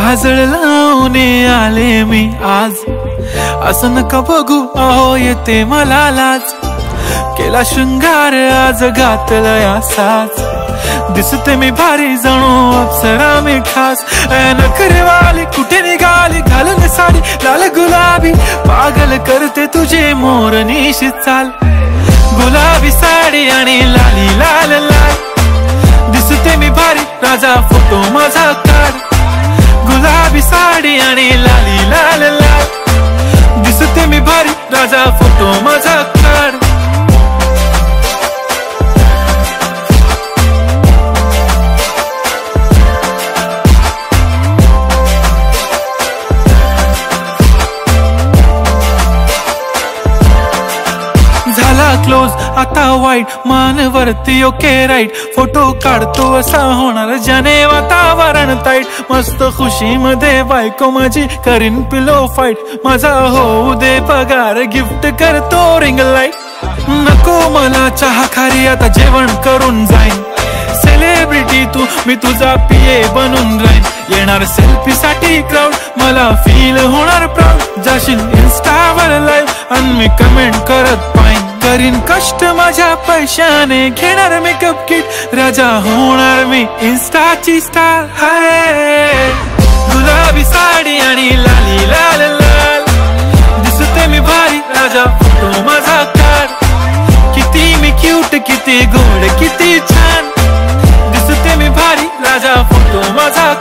काजळ लावून आले मी आज, असं नका बघू अहो येते मला लाज। केला शृंगार आज घातला साज, दिसते मी भारी जणू अप्सरा मी खास। नखरेवाली कुठे निघाली घालून साडी लाल गुलाबी, पागल करते तुझे मोरनीशी चाल। गुलाबी साडी आणि लाली लाल लाल, दिसते मी भारी राजा फोटो माझा काढ। गुलाबी साडी आणि लाली लाल लाल, दिसते मी भारी राजा फोटो माझा काढ। झाला क्लोज आता वाईट, मान वरती ओके राईट, फोटो काढतो असा होणार ज्याने वातावरण ताईट। मस्त खुशी मध्ये बायको माझी करीन पिलो फाईट, माझा होऊ दे पगार गिफ्ट करतो रिंग लाईट। नको मला चहा खारी आता जेवण करून जाईन, सेलिब्रिटी तू मी तुझा पिये बनून राहीन। येणार सेल्फी साठी क्राऊड मला फील होणार प्राऊड, जाशील इन्स्टावर लाईव्ह आणि मी कमेंट करत पाईन। करीन कष्ट माझ्या पैशाने घेणार मेकअप किट, राजा होणार मी इन्स्टाची स्टार। हाय गुलाबी साडी आणि लाली लाल लाल, दिसते मी भारी राजा फोटो माझा काढ। किती मी क्यूट किती गोड किती छान, दिसते मी भारी राजा फोटो माझा।